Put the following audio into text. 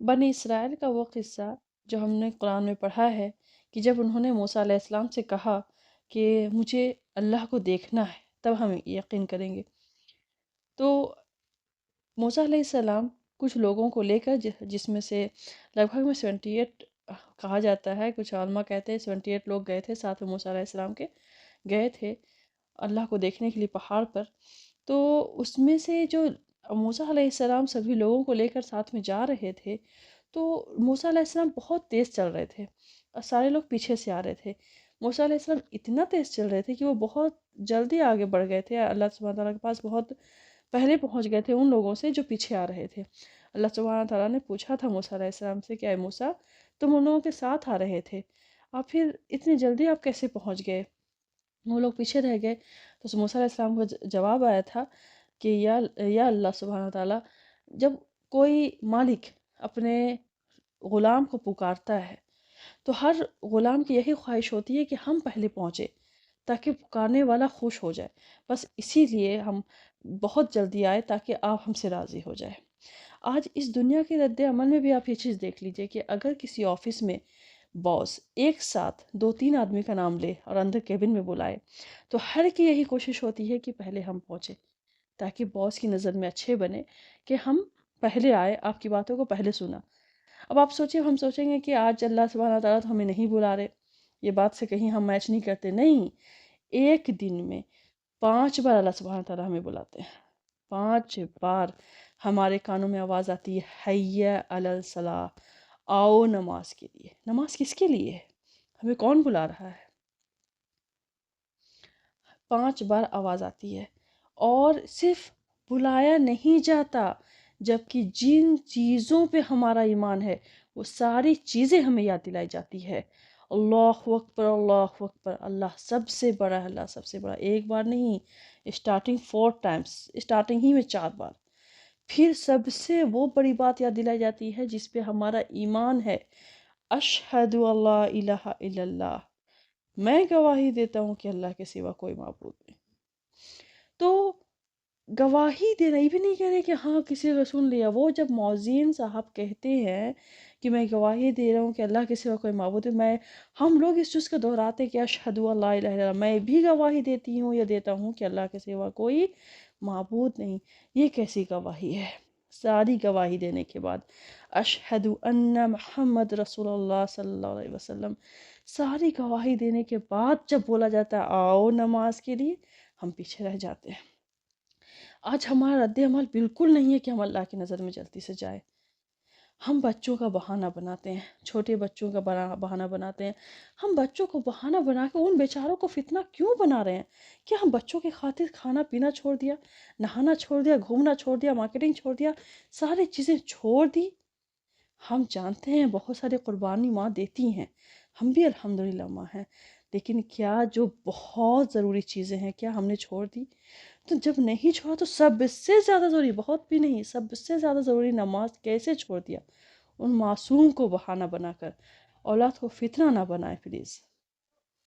بنی اسرائیل کا وہ قصہ جو ہم نے قرآن میں پڑھا ہے کہ جب انہوں نے موسیٰ علیہ السلام سے کہا کہ مجھے اللہ کو دیکھنا ہے تب ہم یقین کریں گے، تو موسیٰ علیہ السلام کچھ لوگوں کو لے کر جس میں سے لگ بھگ میں 78 کہا جاتا ہے، کچھ علماء کہتے ہیں 78 لوگ گئے تھے ساتھ میں موسیٰ علیہ السلام کے، گئے تھے اللہ کو دیکھنے کے لیے پہاڑ پر۔ تو اس میں سے جو موسیٰ علیہ السلام سبھی لوگوں کو لے کر ساتھ میں جا رہے تھے، تو موسیٰ علیہ السلام بہت تیز چل رہے تھے اور سارے لوگ پیچھے سے آ رہے تھے۔ موسیٰ علیہ السلام اتنا تیز چل رہے تھے کہ وہ بہت جلدی آگے بڑھ گئے تھے، اللہ سبحانہ تعالیٰ کے پاس بہت پہلے پہنچ گئے تھے ان لوگوں سے جو پیچھے آ رہے تھے۔ اللہ سبحانہ تعالیٰ نے پوچھا تھا موسیٰ علیہ السلام سے کہ اے موسیٰ، تم ان لوگوں کے ساتھ آ رہے تھے، آپ پھر اتنی جلدی آپ کیسے پہنچ گئے؟ وہ لوگ پیچھے رہ گئے۔ تو موسیٰ علیہ السلام کا جواب آیا تھا کہ یا اللہ سبحانہ تعالیٰ، جب کوئی مالک اپنے غلام کو پکارتا ہے تو ہر غلام کی یہی خواہش ہوتی ہے کہ ہم پہلے پہنچے تاکہ پکارنے والا خوش ہو جائے، بس اسی لیے ہم بہت جلدی آئے تاکہ آپ ہم سے راضی ہو جائے۔ آج اس دنیا کے رد عمل میں بھی آپ یہ چیز دیکھ لیجئے کہ اگر کسی آفس میں باس ایک ساتھ 2-3 آدمی کا نام لے اور اندر کیبن میں بلائے تو ہر کی یہی کوشش ہوتی ہے کہ پہلے ہم پہنچے تاکہ باس کی نظر میں اچھے بنے کہ ہم پہلے آئے، آپ کی باتوں کو پہلے سنا۔ اب آپ سوچیں، ہم سوچیں گے کہ آج اللہ سبحانہ تعالیٰ تو ہمیں نہیں بلا رہے، یہ بات سے کہیں ہم میچ نہیں کرتے، نہیں، ایک دن میں 5 بار اللہ سبحانہ تعالیٰ ہمیں بلاتے ہیں، 5 بار ہمارے کانوں میں آواز آتی ہے حی علی الصلاۃ، آؤ نماز کے لیے۔ نماز کس کے لیے ہے؟ ہمیں کون بلا رہا ہے؟ 5 بار آواز آتی ہے، اور صرف بلایا نہیں جاتا، جبکہ جن چیزوں پہ ہمارا ایمان ہے وہ ساری چیزیں ہمیں یاد دلائی جاتی ہے۔ اللہ اکبر، اللہ اکبر، اللہ سب سے بڑا ہے، اللہ سب سے بڑا، ایک بار نہیں، اسٹارٹنگ 4 ٹائمز، اسٹارٹنگ ہی میں 4 بار۔ پھر سب سے وہ بڑی بات یاد دلائی جاتی ہے جس پہ ہمارا ایمان ہے، اشہد اللہ الہ الا اللہ، میں گواہی دیتا ہوں کہ اللہ کے سوا کوئی معبود نہیں۔ تو گواہی دینا، یہ بھی نہیں کہہ رہے کہ ہاں کسی کا سن لیا، وہ جب مؤذن صاحب کہتے ہیں کہ میں گواہی دے رہا ہوں کہ اللہ کے سوا کوئی معبود ہے، ہم لوگ اس چیز کو دہراتے کہ اشہد اللہ الہ الا اللہ، میں بھی گواہی دیتی ہوں یا دیتا ہوں کہ اللہ کے سوا کوئی معبود نہیں۔ یہ کیسی گواہی ہے؟ ساری گواہی دینے کے بعد اشہد ان محمد رسول اللہ صلی اللہ علیہ وسلم، ساری گواہی دینے کے بعد جب بولا جاتا ہے آؤ نماز کے لیے، ہم پیچھے رہ جاتے ہیں۔ آج ہمارا رد عمل بالکل نہیں ہے کہ ہم اللہ کی نظر میں جلدی سے جائیں۔ ہم بچوں کا بہانہ بناتے ہیں، چھوٹے بچوں کا بہانہ بناتے ہیں۔ ہم بچوں کو بہانہ بنا کے ان بیچاروں کو فتنہ کیوں بنا رہے ہیں؟ کیا ہم بچوں کی خاطر کھانا پینا چھوڑ دیا، نہانا چھوڑ دیا، گھومنا چھوڑ دیا، مارکیٹنگ چھوڑ دیا، ساری چیزیں چھوڑ دی؟ ہم جانتے ہیں بہت سارے قربانی ماں دیتی ہیں، ہم بھی الحمدللہ ماں ہیں، لیکن کیا جو بہت ضروری چیزیں ہیں کیا ہم نے چھوڑ دی؟ تو جب نہیں چھوڑا تو سب سے زیادہ ضروری، بہت بھی نہیں، سب سے زیادہ ضروری نماز کیسے چھوڑ دیا؟ ان معصوم کو بہانہ بنا کر۔ اولاد کو فتنہ نہ بنائے پلیز۔